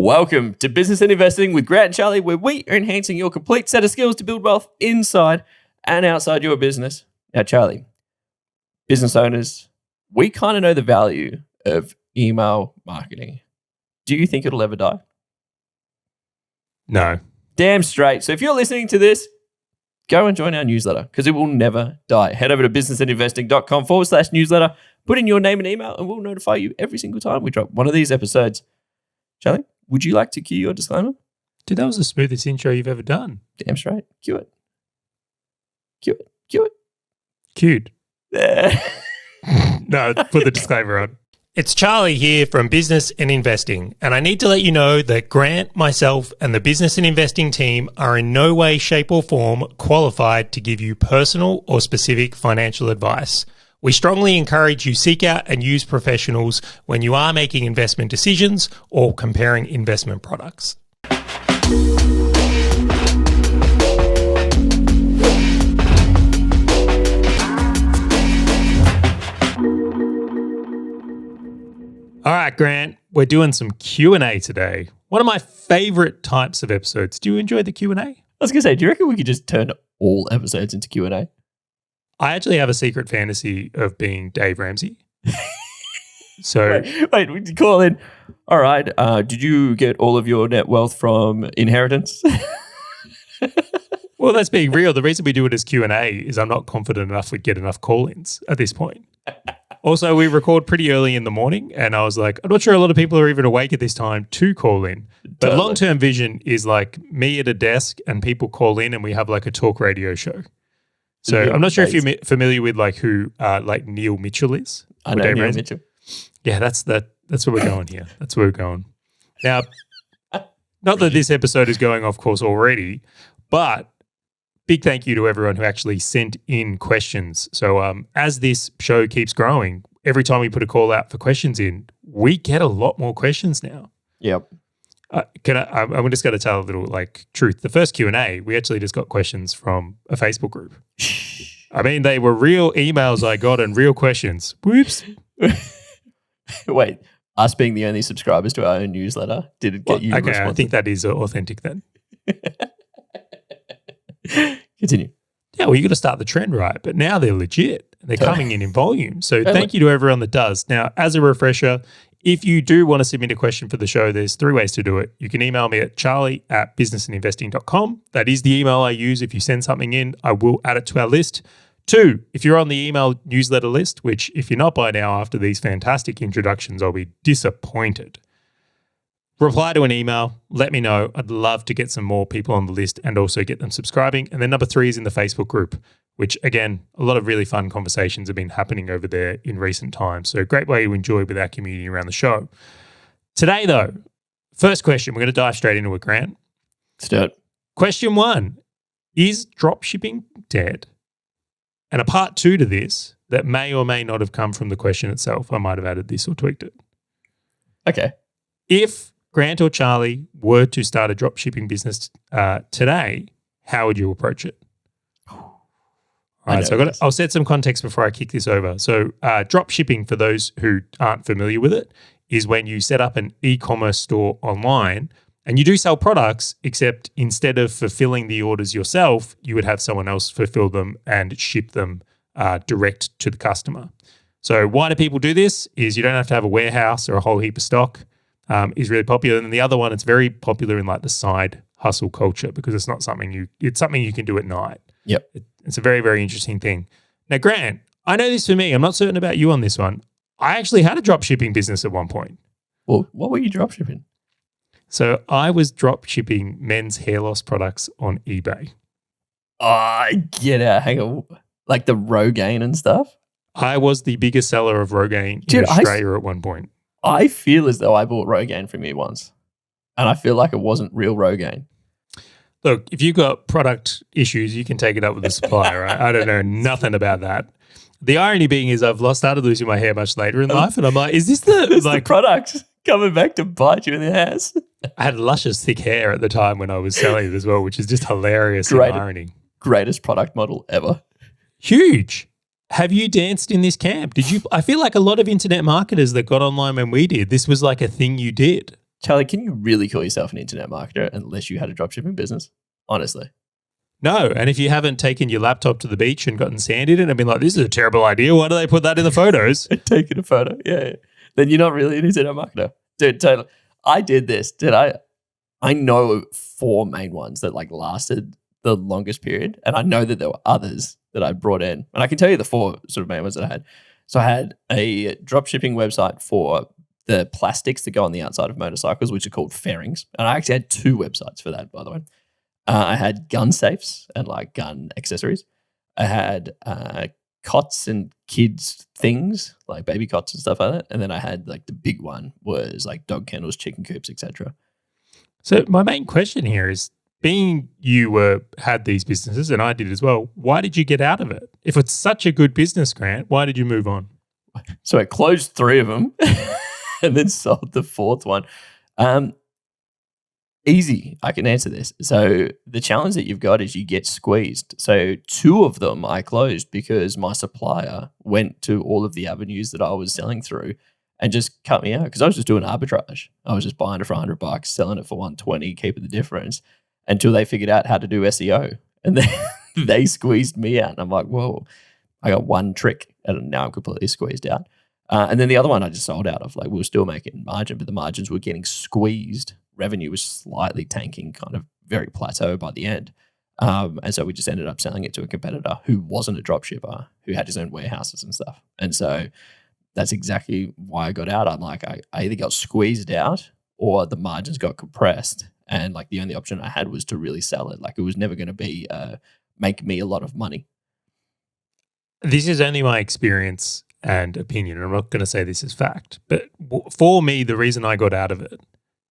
Welcome to Business and Investing with Grant and Charlie, where we are enhancing your complete set of skills to build wealth inside and outside your business. Now, Charlie, business owners, we kind of know the value of email marketing. Do you think it'll ever die? No. Damn straight. So if you're listening to this, go and join our newsletter because it will never die. Head over to businessandinvesting.com/newsletter, put in your name and email, and we'll notify you every single time we drop one of these episodes. Charlie, would you like to cue your disclaimer? Dude, that was the smoothest intro you've ever done. Damn straight. Cue it. Cue it. Cue it. Cued. There. No, put the disclaimer on. It's Charlie here from Business and Investing, and I need to let you know that Grant, myself, and the Business and Investing team are in no way, shape, or form qualified to give you personal or specific financial advice. We strongly encourage you seek out and use professionals when you are making investment decisions or comparing investment products. All right, Grant, we're doing some Q&A today. One of my favorite types of episodes. Do you enjoy the Q&A? I was going to say, do you reckon we could just turn all episodes into Q&A? I actually have a secret fantasy of being Dave Ramsey. So wait, we call in. All right, did you get all of your net wealth from inheritance? Well, that's being real. The reason we do it as Q&A is I'm not confident enough we'd get enough call-ins at this point. Also, we record pretty early in the morning, and I was like, I'm not sure a lot of people are even awake at this time to call in. But long-term vision is like me at a desk and people call in and we have like a talk radio show. So I'm not sure if you're familiar with like who like Neil Mitchell is. I know Neil Mitchell. Yeah, that's where we're going here. That's where we're going. Now, not that this episode is going off course already, but big thank you to everyone who actually sent in questions. So as this show keeps growing, every time we put a call out for questions in, we get a lot more questions now. Yep. I'm just going to tell a little like truth. The first Q&A, we actually just got questions from a Facebook group. I mean, they were real emails I got and real questions. Whoops. Wait, us being the only subscribers to our own newsletter, did it get you Okay, I think that is authentic then. Continue. Yeah, well, you got to start the trend right, but now they're legit. They're coming in volume. So thank you to everyone that does. Now, as a refresher, if you do want to submit a question for the show, there's 3 ways to do it. You can email me at charlie@businessandinvesting.com. That is the email I use. If you send something in, I will add it to our list. 2, if you're on the email newsletter list, which if you're not by now after these fantastic introductions, I'll be disappointed. Reply to an email, let me know. I'd love to get some more people on the list and also get them subscribing. And then number 3 is in the Facebook group, which again, a lot of really fun conversations have been happening over there in recent times. So a great way to enjoy with our community around the show. Today though, first question, we're going to dive straight into it, Grant. Let's do it. Question 1, is dropshipping dead? And a part 2 to this that may or may not have come from the question itself. I might have added this or tweaked it. Okay. If Grant or Charlie were to start a dropshipping business today, how would you approach it? All right, so I'll set some context before I kick this over. So dropshipping, for those who aren't familiar with it, is when you set up an e-commerce store online and you do sell products, except instead of fulfilling the orders yourself, you would have someone else fulfill them and ship them direct to the customer. So why do people do this? Is you don't have to have a warehouse or a whole heap of stock. Is really popular. And then the other one, it's very popular in like the side hustle culture because it's not something it's something you can do at night. Yep. It's a very, very interesting thing. Now, Grant, I know this for me. I'm not certain about you on this one. I actually had a dropshipping business at one point. Well, what were you dropshipping? So I was dropshipping men's hair loss products on eBay. Oh, get out. Hang on. Like the Rogaine and stuff? I was the biggest seller of Rogaine in Australia at one point. I feel as though I bought Rogaine from you once, and I feel like it wasn't real Rogaine. Look, if you've got product issues, you can take it up with the supplier, right? I don't know nothing about that. The irony being is I've started losing my hair much later in life, and I'm like, is this the product coming back to bite you in the ass? I had luscious thick hair at the time when I was selling it as well, which is just hilarious irony. Greatest product model ever. Huge. Have you danced in this camp? I feel like a lot of internet marketers that got online when we did, this was like a thing you did. Charlie, can you really call yourself an internet marketer unless you had a dropshipping business? Honestly. No. And if you haven't taken your laptop to the beach and gotten sand in it and been like, this is a terrible idea, why do they put that in the photos? Taking a photo. Yeah. Then you're not really an internet marketer. Dude, totally. I did this. I know 4 main ones that like lasted the longest period. And I know that there were others that I brought in. And I can tell you the 4 sort of main ones that I had. So I had a dropshipping website for the plastics that go on the outside of motorcycles, which are called fairings. And I actually had 2 websites for that, by the way. I had gun safes and like gun accessories. I had cots and kids things, like baby cots and stuff like that. And then I had like the big one was like dog kennels, chicken coops, etc. So my main question here is, being you had these businesses and I did as well, why did you get out of it? If it's such a good business, Grant, why did you move on? So I closed 3 of them and then sold the 4th one. Easy, I can answer this. So the challenge that you've got is you get squeezed. So 2 of them I closed because my supplier went to all of the avenues that I was selling through and just cut me out because I was just doing arbitrage. I was just buying it for $100, selling it for $120, keeping the difference until they figured out how to do SEO. And then they squeezed me out. And I'm like, whoa, I got one trick and now I'm completely squeezed out. And then the other one I just sold out of. Like we were still making margin, but the margins were getting squeezed. Revenue was slightly tanking, kind of very plateau by the end. And so we just ended up selling it to a competitor who wasn't a dropshipper, who had his own warehouses and stuff. And so that's exactly why I got out. I'm like, I either got squeezed out or the margins got compressed. And like the only option I had was to really sell it. Like it was never going to be make me a lot of money. This is only my experience and opinion. I'm not going to say this is fact. But for me, the reason I got out of it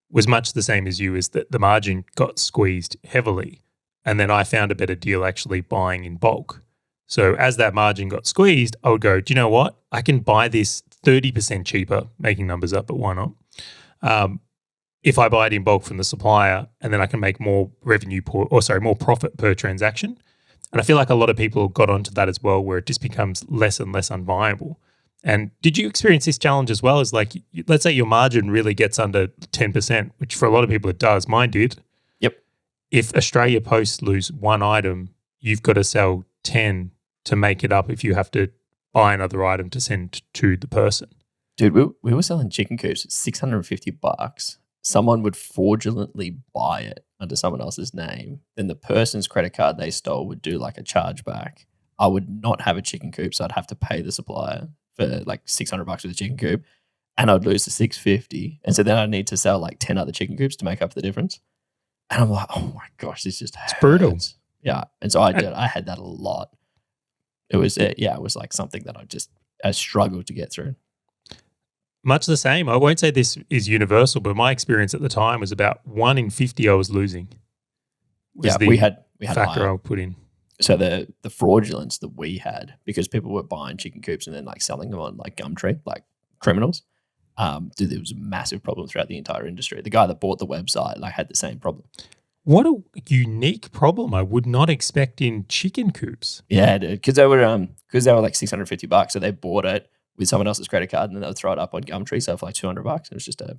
was much the same as you, is that the margin got squeezed heavily. And then I found a better deal actually buying in bulk. So as that margin got squeezed, I would go, do you know what? I can buy this 30% cheaper, making numbers up, but why not? If I buy it in bulk from the supplier, and then I can make more more profit per transaction. And I feel like a lot of people got onto that as well, where it just becomes less and less unviable. And did you experience this challenge as well? As like, let's say your margin really gets under 10%, which for a lot of people it does. Mine did. Yep. If Australia Post lose 1 item, you've got to sell 10 to make it up if you have to buy another item to send to the person. Dude, we were selling chicken coops at $650. Someone would fraudulently buy it under someone else's name. Then the person's credit card they stole would do like a chargeback. I would not have a chicken coop, so I'd have to pay the supplier for like $600 for the chicken coop, and I'd lose the $650. And so then I'd need to sell like 10 other chicken coops to make up the difference. And I'm like, oh my gosh, this just hurts. It's brutal. Yeah. And so I had that a lot. It was like something that I struggled to get through. Much the same. I won't say this is universal, but my experience at the time was about 1 in 50 I was losing. We had factor I would put in. So the fraudulence that we had, because people were buying chicken coops and then like selling them on like Gumtree, like criminals, dude, there was a massive problem throughout the entire industry. The guy that bought the website like had the same problem. What a unique problem! I would not expect in chicken coops. Yeah, dude, because they were like $650, so they bought it with someone else's credit card and then they'll throw it up on Gumtree. So for like $200, it was just a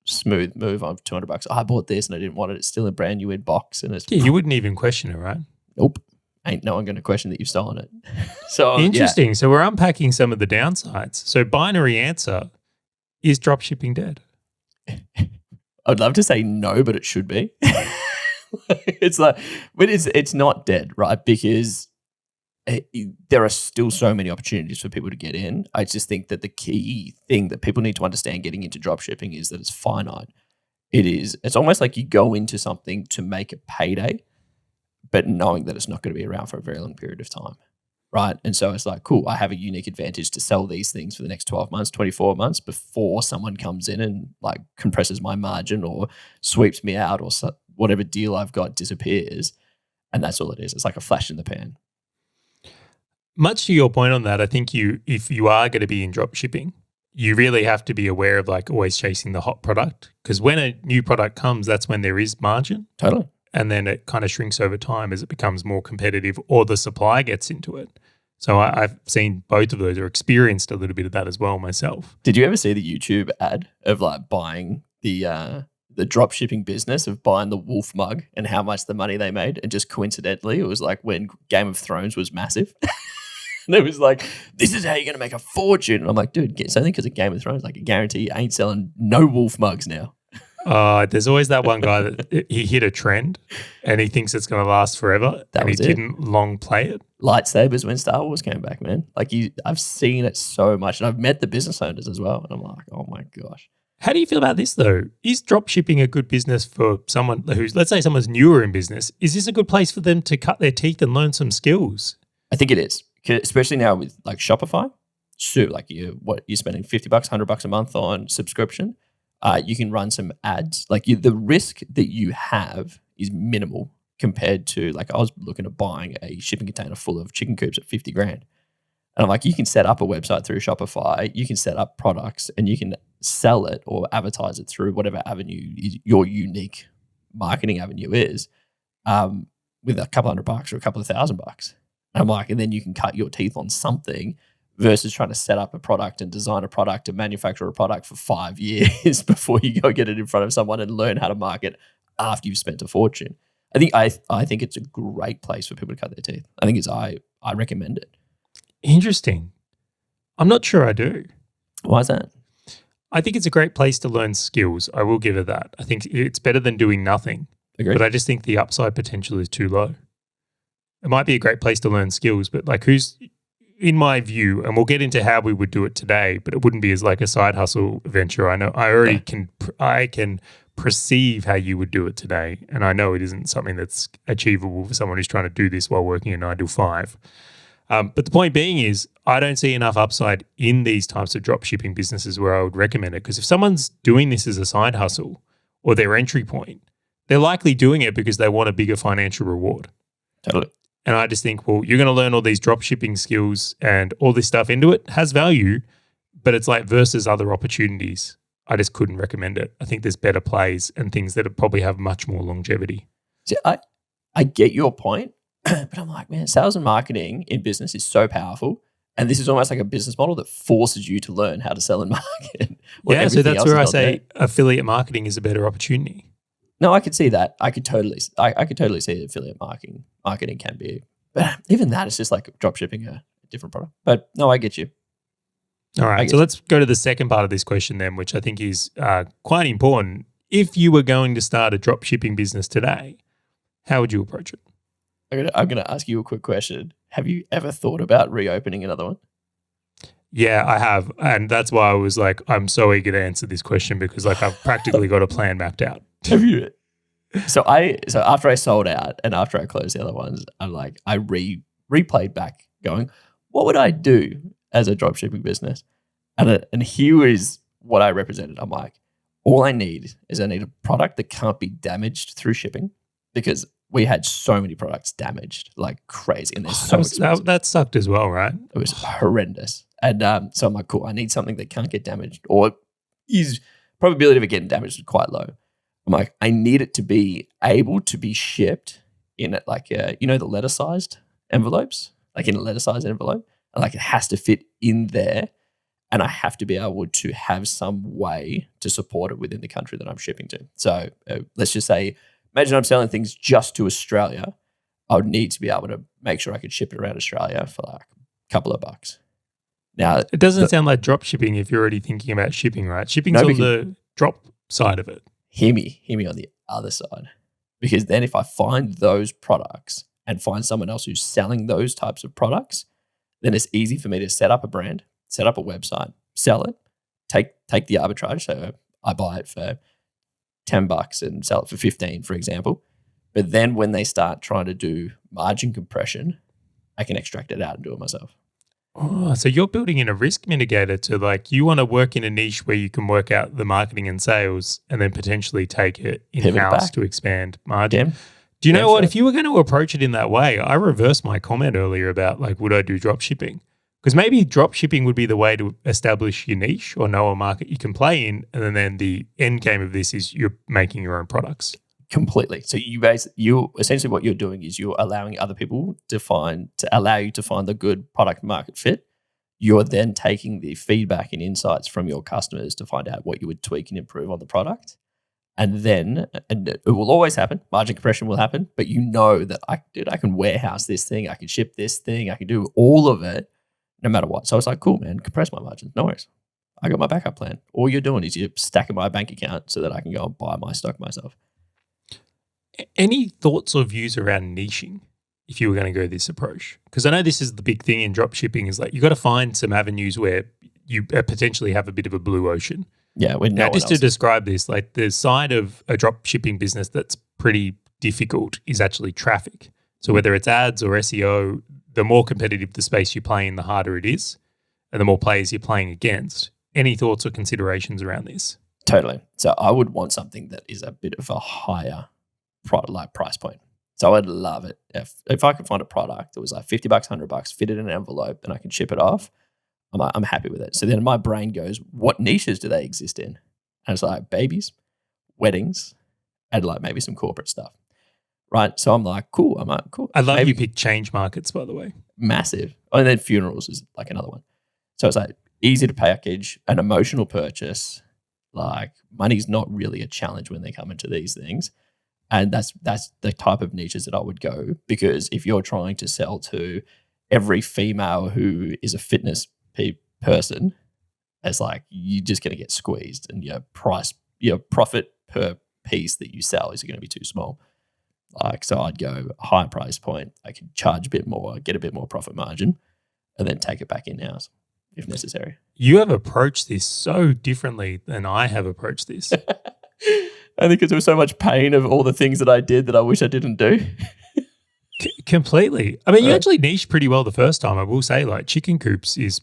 smooth move on $200. I bought this and I didn't want it. It's still a brand new in box, and it's you wouldn't even question it, right? Nope. Ain't no one going to question that you've stolen it. So interesting. Yeah. So we're unpacking some of the downsides. So binary answer, is dropshipping dead? I'd love to say no, but it should be. It's like, but it's not dead, right? Because there are still so many opportunities for people to get in. I just think that the key thing that people need to understand getting into dropshipping is that it's finite. It's almost like you go into something to make a payday, but knowing that it's not going to be around for a very long period of time, right? And so it's like, cool, I have a unique advantage to sell these things for the next 12 months, 24 months before someone comes in and like compresses my margin or sweeps me out, or whatever deal I've got disappears. And that's all it is. It's like a flash in the pan. Much to your point on that, I think if you are going to be in dropshipping, you really have to be aware of like always chasing the hot product, because when a new product comes, that's when there is margin. Totally. And then it kind of shrinks over time as it becomes more competitive or the supply gets into it. So I've seen both of those, or experienced a little bit of that as well myself. Did you ever see the YouTube ad of like buying the drop shipping business of buying the wolf mug and how much the money they made. And just coincidentally, it was like when Game of Thrones was massive. And it was like, this is how you're going to make a fortune. And I'm like, dude, it's only because of Game of Thrones. Like, I guarantee you ain't selling no wolf mugs now. There's always that one guy that he hit a trend and he thinks it's going to last forever. And he didn't long play it. Lightsabers when Star Wars came back, man. Like, I've seen it so much. And I've met the business owners as well. And I'm like, oh my gosh. How do you feel about this though? Is drop shipping a good business for someone who's, let's say someone's newer in business? Is this a good place for them to cut their teeth and learn some skills? I think it is, especially now with like Shopify. So like you're spending $50, $100 a month on subscription. You can run some ads. Like the risk that you have is minimal compared to like I was looking at buying a shipping container full of chicken coops at $50,000. And I'm like, you can set up a website through Shopify, you can set up products and you can sell it or advertise it through whatever avenue your unique marketing avenue is with a couple $100 or a couple of $1,000. And I'm like, and then you can cut your teeth on something versus trying to set up a product and design a product and manufacture a product for 5 years before you go get it in front of someone and learn how to market after you've spent a fortune. I think it's a great place for people to cut their teeth. I recommend it. Interesting. I'm not sure I do. Why is that? I think it's a great place to learn skills. I will give it that. I think it's better than doing nothing. Agreed. But I just think the upside potential is too low. It might be a great place to learn skills, but like who's, in my view, and we'll get into how we would do it today, but it wouldn't be as like a side hustle venture. I know I can perceive how you would do it today, and I know it isn't something that's achievable for someone who's trying to do this while working a 9 to 5. But the point being is I don't see enough upside in these types of drop shipping businesses where I would recommend it, because if someone's doing this as a side hustle or their entry point, they're likely doing it because they want a bigger financial reward. Totally. And I just think, well, you're going to learn all these drop shipping skills and all this stuff into it has value, but it's like versus other opportunities. I just couldn't recommend it. I think there's better plays and things that probably have much more longevity. See, I get your point, but I'm like, man, sales and marketing in business is so powerful. And this is almost like a business model that forces you to learn how to sell and market. Yeah, so that's where I say affiliate marketing is a better opportunity. No, I could see that. I could totally see affiliate marketing can be, but even that is just like drop shipping a different product. But no, I get you. All right, so let's go to the second part of this question then, which I think is quite important. If you were going to start a drop shipping business today, how would you approach it? I'm gonna ask you a quick question. Have you ever thought about reopening another one? Yeah, I have, and that's why I was like, I'm so eager to answer this question because like I've practically got a plan mapped out. Have you? So after I sold out and after I closed the other ones, I'm like, I replayed back going, what would I do as a dropshipping business? And here is what I represented. I'm like, all I need is a product that can't be damaged through shipping, because we had so many products damaged like crazy, and they're so expensive. That sucked as well, right? It was horrendous. And so I'm like, cool, I need something that can't get damaged, or is probability of it getting damaged is quite low. I'm like, I need it to be able to be shipped in like, the letter-sized envelopes, like in a letter-sized envelope. And like it has to fit in there. And I have to be able to have some way to support it within the country that I'm shipping to. So let's just say, imagine I'm selling things just to Australia. I would need to be able to make sure I could ship it around Australia for like a couple of bucks. Now, it doesn't sound like drop shipping if you're already thinking about shipping, right? Shipping's on the drop side of it. Hear me on the other side. Because then if I find those products and find someone else who's selling those types of products, then it's easy for me to set up a brand, set up a website, sell it, take the arbitrage. So I buy it for $10 and sell it for 15, for example. But then when they start trying to do margin compression, I can extract it out and do it myself. Oh, so you're building in a risk mitigator to like, you want to work in a niche where you can work out the marketing and sales and then potentially take it in-house to expand margin. Do you know what? If you were going to approach it in that way, I reversed my comment earlier about like, would I do drop shipping? Because maybe drop shipping would be the way to establish your niche or know a market you can play in. And then the end game of this is you're making your own products. Completely. So you essentially what you're doing is you're allowing other people to allow you to find the good product market fit. you're then taking the feedback and insights from your customers to find out what you would tweak and improve on the product. And then, and it will always happen, margin compression will happen, but you know that I can warehouse this thing, I can ship this thing, I can do all of it no matter what. So I was like, cool, man, compress my margins, no worries. I got my backup plan. All you're doing is you're stacking my bank account so that I can go and buy my stock myself. Any thoughts or views around niching if you were going to go this approach? Because I know this is the big thing in drop shipping is like you got to find some avenues where you potentially have a bit of a blue ocean. Yeah. Now, just to describe this, like the side of a drop shipping business that's pretty difficult is actually traffic. So whether it's ads or SEO, the more competitive the space you play in, the harder it is, and the more players you're playing against. Any thoughts or considerations around this? Totally. So I would want something that is a bit of a higher price point. So I'd love it if I could find a product that was like $50, $100, fit it in an envelope, and I can ship it off. I'm happy with it. So then my brain goes, what niches do they exist in? And it's like babies, weddings, and like maybe some corporate stuff. Right. So I'm like, cool. Cool. I love you pick change markets, by the way. Massive. And then funerals is like another one. So it's like easy to package, an emotional purchase. Like money's not really a challenge when they come into these things. And that's the type of niches that I would go, because if you're trying to sell to every female who is a fitness person, it's like you're just going to get squeezed, and your profit per piece that you sell is going to be too small. Like, so I'd go higher price point. I could charge a bit more, get a bit more profit margin, and then take it back in-house if necessary. You have approached this so differently than I have approached this. I think because there was so much pain of all the things that I did that I wish I didn't do. Completely. I mean, you actually niched pretty well the first time. I will say, like, chicken coops is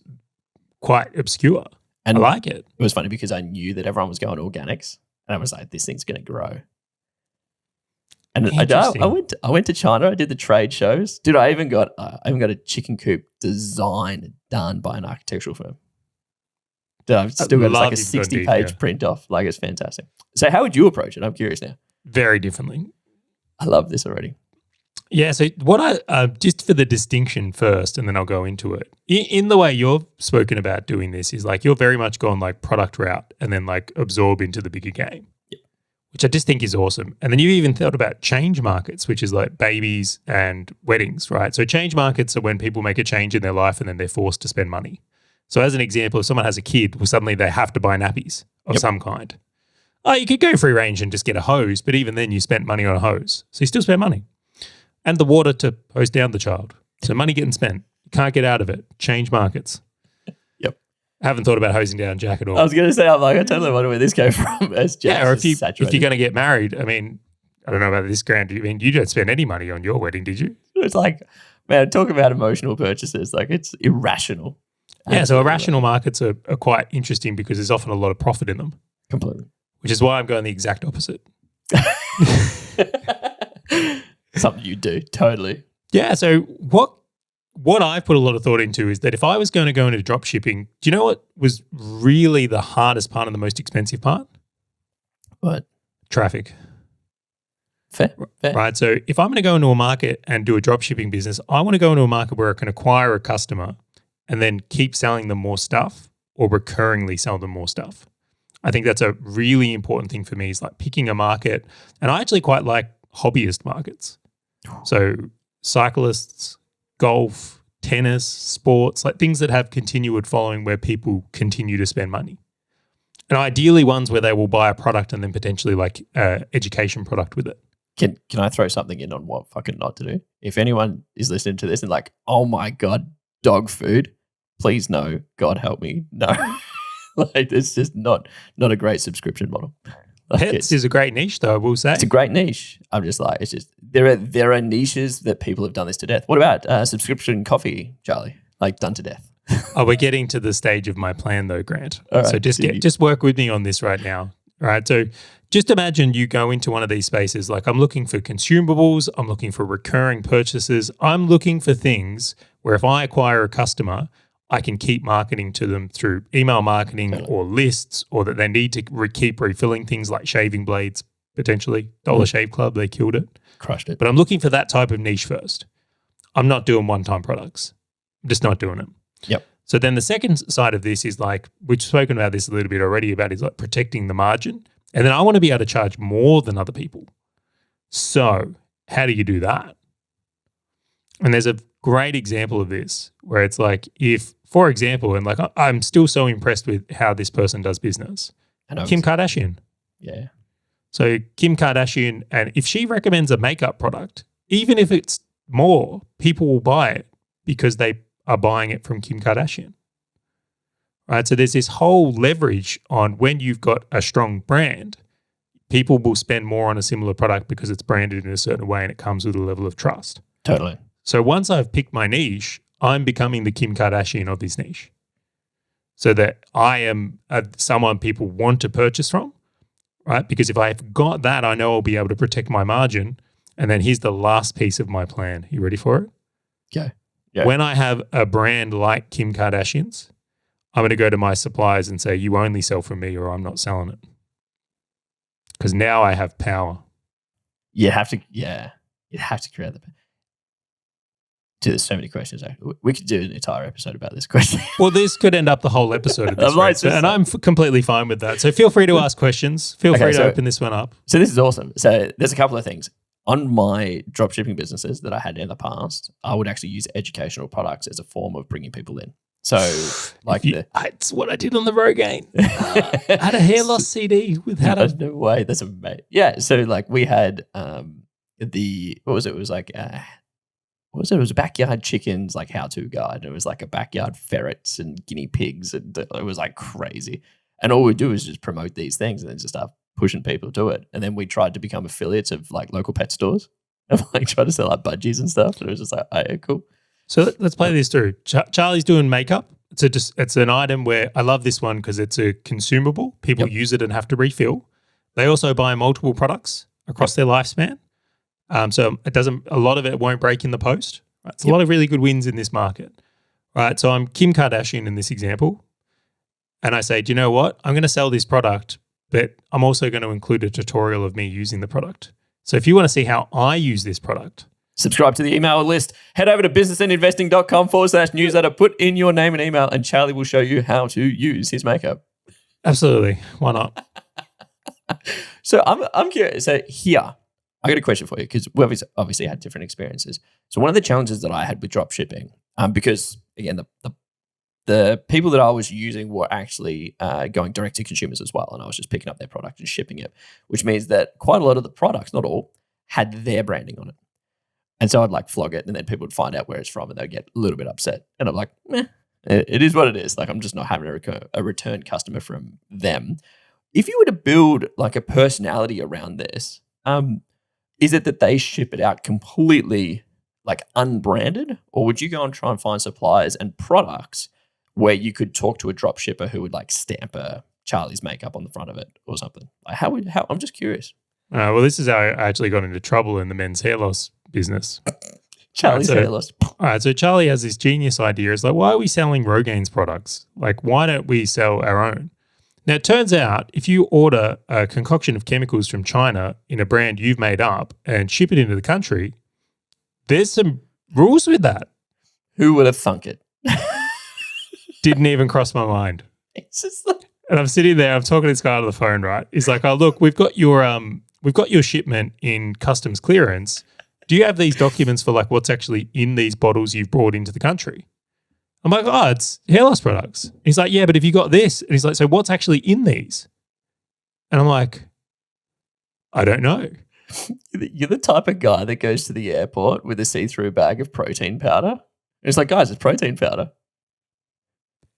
quite obscure. And I like it. It was funny because I knew that everyone was going organics, and I was like, this thing's going to grow. And I went to China. I did the trade shows. Dude, I even got a chicken coop design done by an architectural firm. Dude, I've still got like a 60-page print off. Like, it's fantastic. So how would you approach it? I'm curious now. Very differently. I love this already. Yeah, so what I just for the distinction first, and then I'll go into it. In the way you've spoken about doing this is like you're very much gone like product route and then like absorb into the bigger game, which I just think is awesome. And then you even thought about change markets, which is like babies and weddings, right? So change markets are when people make a change in their life and then they're forced to spend money. So as an example, if someone has a kid, well, suddenly they have to buy nappies of some kind. Oh, you could go free range and just get a hose, but even then you spent money on a hose. So you still spend money. And the water to hose down the child. So money getting spent. You can't get out of it. Change markets. Yep. I haven't thought about hosing down Jack at all. I was going to say, I totally wonder where this came from. As Jack or if you're going to get married, I mean, I don't know about this, Grant. I mean, you didn't spend any money on your wedding, did you? It's like, man, talk about emotional purchases. Like, it's irrational. Yeah, so irrational markets are quite interesting because there's often a lot of profit in them. Completely. Which is why I'm going the exact opposite. Something you do, totally. Yeah, so what I've put a lot of thought into is that if I was going to go into drop shipping, do you know what was really the hardest part and the most expensive part? What? Traffic. Fair. Right, so if I'm going to go into a market and do a drop shipping business, I want to go into a market where I can acquire a customer and then keep selling them more stuff or recurringly sell them more stuff. I think that's a really important thing for me is like picking a market. And I actually quite like hobbyist markets. So cyclists, golf, tennis, sports, like things that have continued following where people continue to spend money. And ideally ones where they will buy a product and then potentially like education product with it. Can I throw something in on what fucking not to do? If anyone is listening to this and like, oh my God, dog food, please no, God help me, no. Like, it's just not a great subscription model. Like, pets is a great niche though, I will say. It's a great niche. I'm just like, it's just, there are niches that people have done this to death. What about subscription coffee, Charlie? Like, done to death. Oh, we're getting to the stage of my plan though, Grant. All right, so just work with me on this right now. All right. So just imagine you go into one of these spaces, like I'm looking for consumables, I'm looking for recurring purchases, I'm looking for things where if I acquire a customer, I can keep marketing to them through email marketing or lists, or that they need to keep refilling things like shaving blades, potentially. Dollar Shave Club, they killed it. Crushed it. But I'm looking for that type of niche first. I'm not doing one-time products. I'm just not doing it. Yep. So then the second side of this is like, we've spoken about this a little bit already about, is like protecting the margin. And then I want to be able to charge more than other people. So how do you do that? And there's a great example of this where it's like, if, for example, and like I'm still so impressed with how this person does business. Kim Kardashian. Yeah. So Kim Kardashian, and if she recommends a makeup product, even if it's more, people will buy it because they are buying it from Kim Kardashian. Right? So there's this whole leverage on when you've got a strong brand, people will spend more on a similar product because it's branded in a certain way and it comes with a level of trust. Totally. So once I've picked my niche, I'm becoming the Kim Kardashian of this niche. So that I am someone people want to purchase from, right? Because if I've got that, I know I'll be able to protect my margin. And then here's the last piece of my plan. You ready for it? Okay. Yeah. When I have a brand like Kim Kardashian's, I'm going to go to my suppliers and say, you only sell from me or I'm not selling it. Because now I have power. You'd have to create the. Dude, there's so many questions. We could do an entire episode about this question. Well, this could end up the whole episode of this. And I'm completely fine with that. So feel free to ask questions. Feel free to open this one up. So this is awesome. So there's a couple of things. On my dropshipping businesses that I had in the past, I would actually use educational products as a form of bringing people in. So like it's what I did on the Rogaine. I had a hair loss CD with how to. No way. That's amazing. Yeah. So like we had what was it? It was like what was it? It was a backyard chickens like how-to guide. It was like a backyard ferrets and guinea pigs, and it was like crazy. And all we do is just promote these things and then just start pushing people to it. And then we tried to become affiliates of like local pet stores and like try to sell like budgies and stuff. And it was just like, oh, yeah, cool. So let's play this through. Charlie's doing makeup. It's an item where I love this one because it's a consumable. People use it and have to refill. They also buy multiple products across their lifespan. So a lot of it won't break in the post. Right? It's a lot of really good wins in this market. Right. So I'm Kim Kardashian in this example. And I say, do you know what? I'm going to sell this product, but I'm also going to include a tutorial of me using the product. So if you want to see how I use this product, subscribe to the email list. Head over to businessandinvesting.com/newsletter. Put in your name and email, and Charlie will show you how to use his makeup. Absolutely. Why not? So I'm curious. So here, I got a question for you because we obviously had different experiences. So one of the challenges that I had with drop shipping, because again, the people that I was using were actually going direct to consumers as well, and I was just picking up their product and shipping it, which means that quite a lot of the products, not all, had their branding on it. And so I'd like flog it, and then people would find out where it's from, and they'd get a little bit upset. And I'm like, it is what it is. Like I'm just not having a return customer from them. If you were to build like a personality around this, is it that they ship it out completely like unbranded, or would you go and try and find suppliers and products where you could talk to a drop shipper who would like stamp a Charlie's makeup on the front of it or something? Like how I'm just curious. Well, this is how I actually got into trouble in the men's hair loss business. Charlie's hair loss. All right, so Charlie has this genius idea. It's like, why are we selling Rogaine's products? Like, why don't we sell our own? Now, it turns out if you order a concoction of chemicals from China in a brand you've made up and ship it into the country, there's some rules with that. Who would have thunk it? Didn't even cross my mind. It's just like... And I'm sitting there, I'm talking to this guy on the phone, right? He's like, oh, look, we've got your shipment in customs clearance. Do you have these documents for like what's actually in these bottles you've brought into the country? I'm like, oh, it's hair loss products. And he's like, yeah, but have you got this? And he's like, so what's actually in these? And I'm like, I don't know. You're the type of guy that goes to the airport with a see-through bag of protein powder. And it's like, guys, it's protein powder.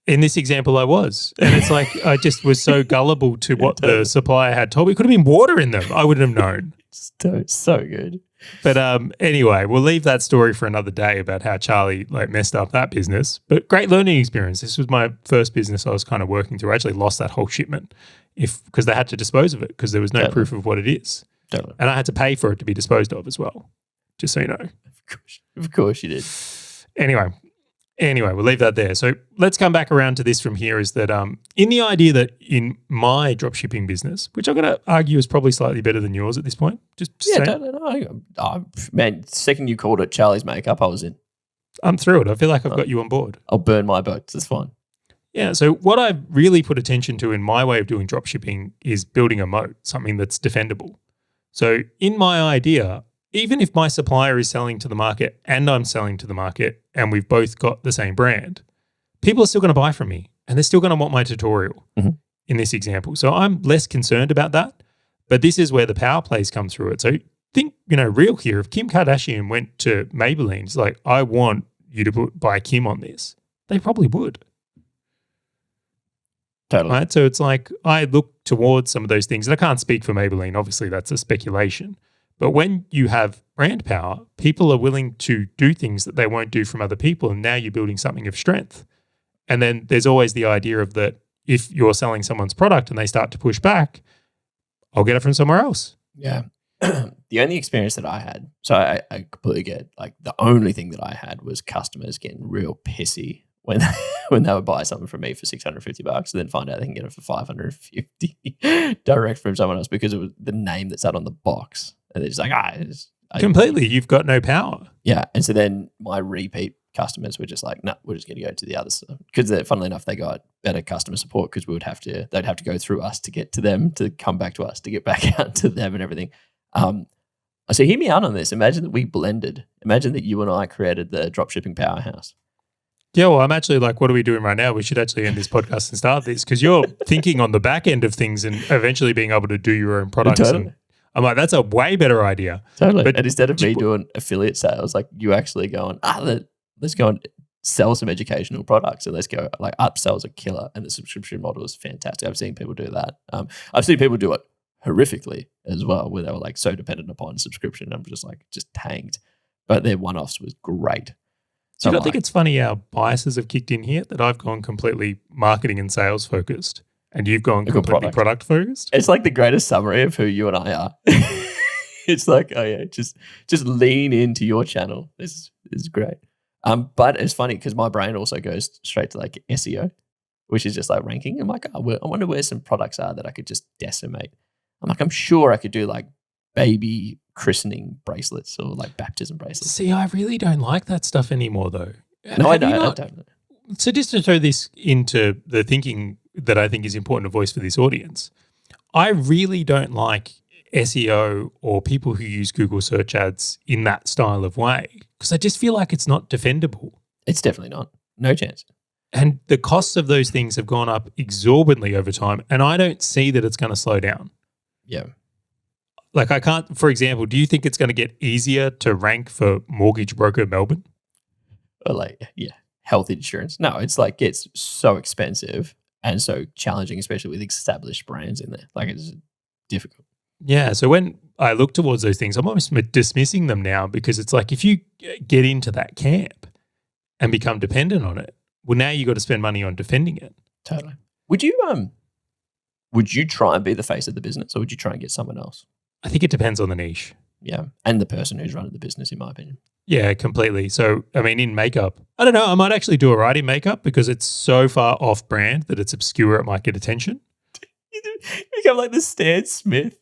In this example, I was. And it's like, I just was so gullible to what the supplier had told me. It could have been water in them. I wouldn't have known. So good. But anyway, we'll leave that story for another day about how Charlie like messed up that business. But great learning experience. This was my first business I was kind of working through. I actually lost that whole shipment because they had to dispose of it because there was no proof of what it is. Totally. And I had to pay for it to be disposed of as well, just so you know. Of course you did. Anyway, we'll leave that there. So let's come back around to this from here is that in the idea that in my dropshipping business, which I'm going to argue is probably slightly better than yours at this point. Man, second you called it Charlie's makeup, I was in. I'm thrilled. I feel like I've got you on board. I'll burn my boats. It's fine. Yeah. So what I've really put attention to in my way of doing dropshipping is building a moat, something that's defendable. So in my idea, even if my supplier is selling to the market and I'm selling to the market and we've both got the same brand, people are still going to buy from me and they're still going to want my tutorial in this example. So I'm less concerned about that, but this is where the power plays come through it. So think, real here, if Kim Kardashian went to Maybelline, it's like, I want you to buy Kim on this, they probably would. Totally. Right? So it's like I look towards some of those things, and I can't speak for Maybelline. Obviously, that's a speculation. But when you have brand power, people are willing to do things that they won't do from other people, and now you're building something of strength. And then there's always the idea of that if you're selling someone's product and they start to push back, I'll get it from somewhere else. Yeah. The only experience that I had, so I completely get, like, the only thing that I had was customers getting real pissy when they would buy something from me for $650 and then find out they can get it for $550 direct from someone else because it was the name that sat on the box. And they're just like, completely, you've got no power. Yeah. And so then my repeat customers were just like, no, we're just going to go to the other side. Because funnily enough, they got better customer support because they'd have to go through us to get to them, to come back to us, to get back out to them and everything. So hear me out on this. Imagine that we blended. Imagine that you and I created the dropshipping powerhouse. Yeah, well, I'm actually like, what are we doing right now? We should actually end this podcast and start this because you're thinking on the back end of things and eventually being able to do your own products. Totally. And I'm like, that's a way better idea. Totally. But and instead of me doing affiliate sales, like you actually going, let's go and sell some educational products and let's go, like, upsells are killer and the subscription model is fantastic. I've seen people do that. I've seen people do it horrifically as well, where they were like so dependent upon subscription. I'm just tanked. But their one-offs was great. So I think it's funny how biases have kicked in here, that I've gone completely marketing and sales focused and you've gone completely product focused. It's like the greatest summary of who you and I are. It's like, oh yeah, just lean into your channel. This is great. But it's funny because my brain also goes straight to like SEO, which is just like ranking. I'm like, I wonder where some products are that I could just decimate. I'm like, I'm sure I could do like baby christening bracelets or like baptism bracelets. See, I really don't like that stuff anymore though. No, I don't. So just to throw this into the thinking that I think is important to voice for this audience, I really don't like SEO or people who use Google search ads in that style of way because I just feel like it's not defendable. It's definitely not. No chance. And the costs of those things have gone up exorbitantly over time and I don't see that it's going to slow down. Yeah. Like I can't, for example, do you think it's going to get easier to rank for Mortgage Broker Melbourne? Or like, yeah, health insurance. No, it's like it's so expensive and so challenging, especially with established brands in there. Like it's difficult. Yeah. So when I look towards those things, I'm almost dismissing them now because it's like if you get into that camp and become dependent on it, well, now you got to spend money on defending it. Totally. Would you try and be the face of the business or would you try and get someone else? I think it depends on the niche. Yeah. And the person who's running the business, in my opinion. Yeah, completely. So, I mean, in makeup, I don't know, I might actually do all right in makeup because it's so far off brand that it's obscure, it might get attention. You become like the Stan Smith.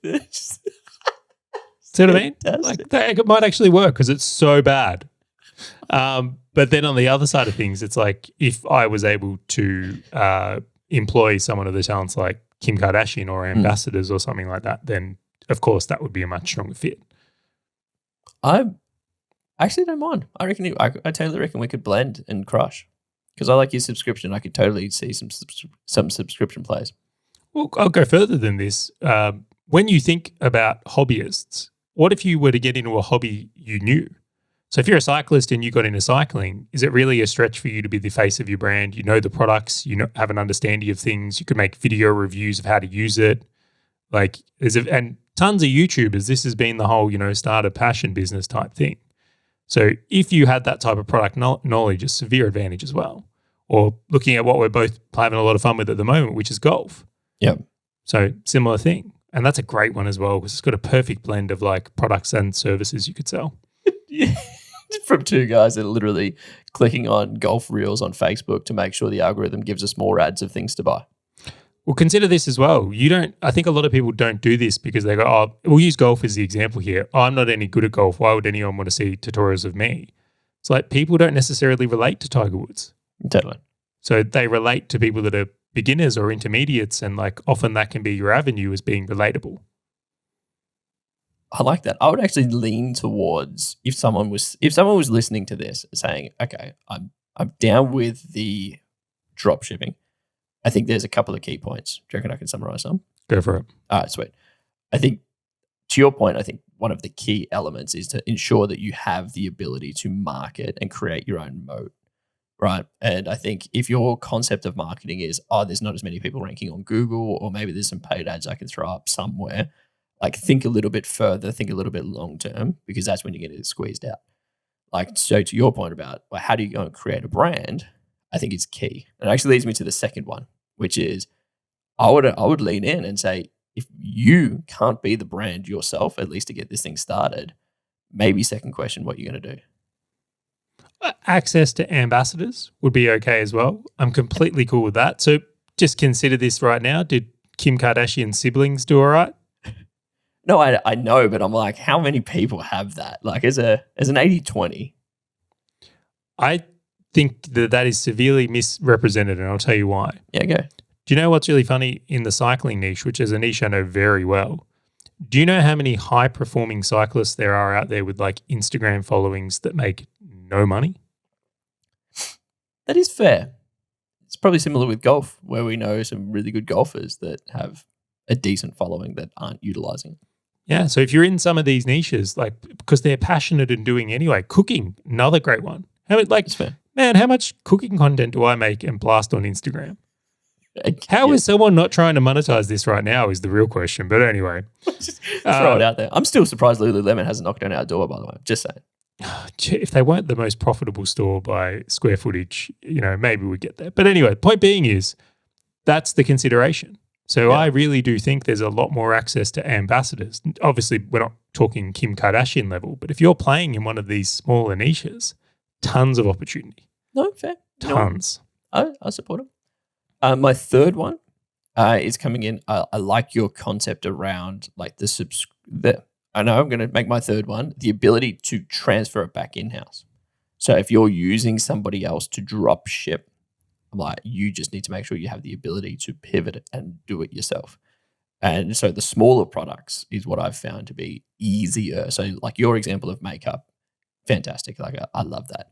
See what I mean? Like, that might actually work because it's so bad. But then on the other side of things, it's like if I was able to employ someone of the talents like Kim Kardashian or ambassadors or something like that, then of course that would be a much stronger fit. I actually don't mind. I totally reckon we could blend and crush because I like your subscription. I could totally see some subscription plays. Well, I'll go further than this. When you think about hobbyists, what if you were to get into a hobby you knew? So if you're a cyclist and you got into cycling, is it really a stretch for you to be the face of your brand? You know the products, have an understanding of things. You could make video reviews of how to use it. And tons of YouTubers, this has been the whole, start a passion business type thing. So if you had that type of product knowledge, a severe advantage as well. Or looking at what we're both having a lot of fun with at the moment, which is golf. Yeah. So similar thing. And that's a great one as well because it's got a perfect blend of like products and services you could sell. Yeah. From two guys that are literally clicking on golf reels on Facebook to make sure the algorithm gives us more ads of things to buy. Well, consider this as well. I think a lot of people don't do this because they go, oh, we'll use golf as the example here. Oh, I'm not any good at golf. Why would anyone want to see tutorials of me? It's like people don't necessarily relate to Tiger Woods. Totally. So they relate to people that are beginners or intermediates, and like often that can be your avenue as being relatable. I like that. I would actually lean towards if someone was listening to this saying, okay, I'm down with the drop shipping. I think there's a couple of key points. Do you reckon I can summarize some? Go for it. All right, sweet. I think to your point, I think one of the key elements is to ensure that you have the ability to market and create your own moat, right? And I think if your concept of marketing is, there's not as many people ranking on Google, or maybe there's some paid ads I can throw up somewhere, like think a little bit further, think a little bit long term, because that's when you're going to get squeezed out. Like, so to your point about how do you go and create a brand, I think it's key. And it actually leads me to the second one, which is I would lean in and say, if you can't be the brand yourself, at least to get this thing started, maybe second question what you're going to do. Access to ambassadors would be okay as well. I'm completely cool with that. So just consider this right now. Did Kim Kardashian's siblings do all right? No, I know, but I'm like, how many people have that? Like as an 80-20. I think that is severely misrepresented, and I'll tell you why. Yeah, go. Do you know what's really funny in the cycling niche, which is a niche I know very well? Do you know how many high-performing cyclists there are out there with like Instagram followings that make no money? That is fair. It's probably similar with golf, where we know some really good golfers that have a decent following that aren't utilizing it. Yeah, so if you're in some of these niches, like because they're passionate in doing anyway, cooking, another great one. That's fair. Man, how much cooking content do I make and blast on Instagram? How Yeah. is someone not trying to monetize this right now is the real question. But anyway. Just throw it out there. I'm still surprised Lululemon hasn't knocked on our door, by the way. Just saying. If they weren't the most profitable store by square footage, maybe we'd get there. But anyway, point being is that's the consideration. So Yeah. I really do think there's a lot more access to ambassadors. Obviously, we're not talking Kim Kardashian level, but if you're playing in one of these smaller niches, tons of opportunity. No, fair. Tons. No, I support it. My third one is coming in. I like your concept around like I know I'm going to make my third one, the ability to transfer it back in-house. So if you're using somebody else to drop ship, I'm like, you just need to make sure you have the ability to pivot and do it yourself. And so the smaller products is what I've found to be easier. So like your example of makeup, fantastic. Like I love that.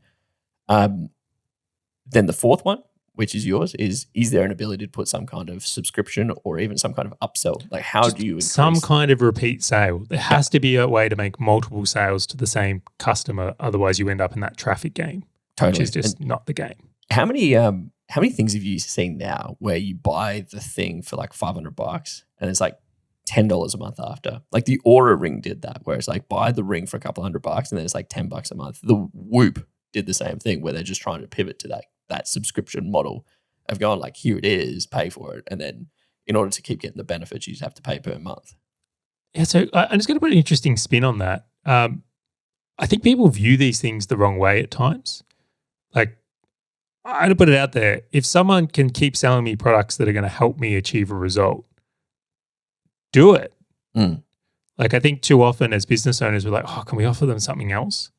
Then the fourth one, which is yours, is there an ability to put some kind of subscription or even some kind of upsell? Like how do you increase? Some kind of repeat sale. There has to be a way to make multiple sales to the same customer. Otherwise you end up in that traffic game, Totally. which is just not the game. How many things have you seen now where you buy the thing for like $500 and it's like $10 a month after? Like the Aura ring did that, where it's like buy the ring for a couple $100 and then it's like $10 a month. The Whoop did the same thing, where they're just trying to pivot to that subscription model of going like, here it is, pay for it. And then in order to keep getting the benefits, you just have to pay per month. Yeah, so I'm just going to put an interesting spin on that. I think people view these things the wrong way at times. Like, I'm going to put it out there. If someone can keep selling me products that are going to help me achieve a result, do it. Mm. Like, I think too often as business owners, we're like, oh, can we offer them something else?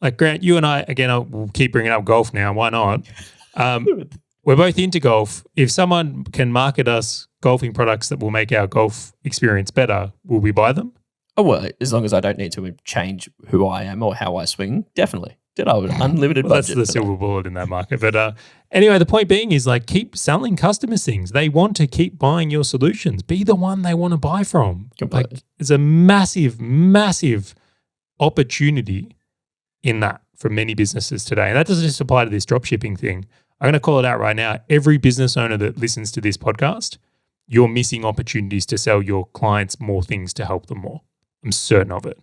Like, Grant, you and I, again, we'll keep bringing up golf now. Why not? We're both into golf. If someone can market us golfing products that will make our golf experience better, will we buy them? Oh, well, as long as I don't need to change who I am or how I swing, definitely. Did I with unlimited Well, budget? that's the silver bullet in that market. But anyway, the point being is like keep selling customers things. They want to keep buying your solutions. Be the one they want to buy from. Completely. Like, it's a massive, massive opportunity in that for many businesses today. And that doesn't just apply to this dropshipping thing. I'm going to call it out right now. Every business owner that listens to this podcast, you're missing opportunities to sell your clients more things to help them more. I'm certain of it.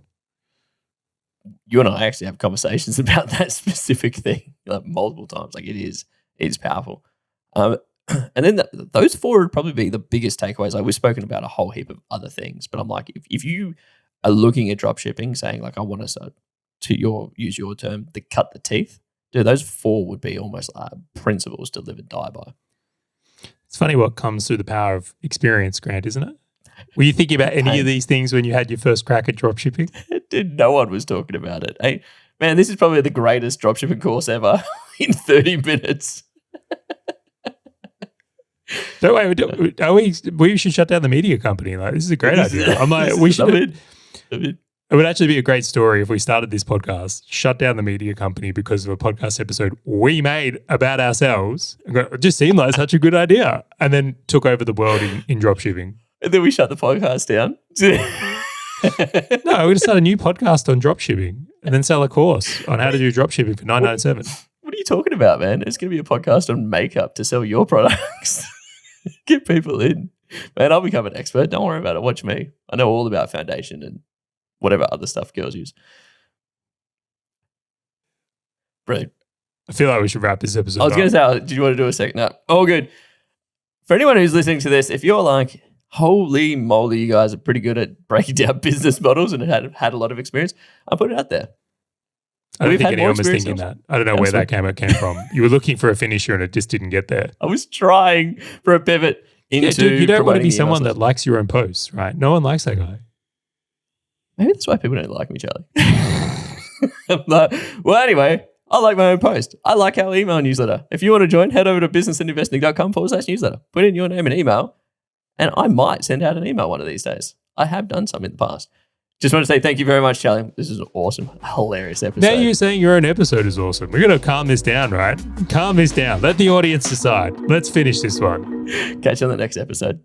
You and I actually have conversations about that specific thing like multiple times. Like it is powerful. And then those four would probably be the biggest takeaways. Like we've spoken about a whole heap of other things, but I'm like, if you are looking at dropshipping, saying like, I want to use your term, to cut the teeth, dude, those four would be almost principles to live and die by. It's funny what comes through the power of experience, Grant, isn't it? Were you thinking about any of these things when you had your first crack at dropshipping? Dude, no one was talking about it. Hey, Man, this is probably the greatest dropshipping course ever in 30 minutes. Don't wait, we should shut down the media company. Like, this is a great idea. I'm like, we should. It would actually be a great story if we started this podcast, shut down the media company because of a podcast episode we made about ourselves. It just seemed like such a good idea. And then took over the world in dropshipping. And then we shut the podcast down. No, we're going to start a new podcast on dropshipping and then sell a course on how to do dropshipping for $9.97. What are you talking about, man? It's going to be a podcast on makeup to sell your products. Get people in. Man, I'll become an expert. Don't worry about it. Watch me. I know all about foundation and whatever other stuff girls use. Brilliant. I feel like we should wrap this episode I was going to say, did you want to do a second? No. Oh, good. For anyone who's listening to this, if you're like, holy moly, you guys are pretty good at breaking down business models and had a lot of experience, I'll put it out there. I don't think anyone was thinking that. I don't know where that came from. You were looking for a finisher and it just didn't get there. I was trying for a pivot into dude, you don't want to be someone that likes your own posts, right? No one likes that guy. Maybe that's why people don't like me, Charlie. Well, anyway, I like my own post. I like our email newsletter. If you want to join, head over to businessandinvesting.com/newsletter. Put in your name and email, and I might send out an email one of these days. I have done some in the past. Just want to say thank you very much, Charlie. This is an awesome, hilarious episode. Now you're saying your own episode is awesome. We're going to calm this down, right? Calm this down. Let the audience decide. Let's finish this one. Catch you on the next episode.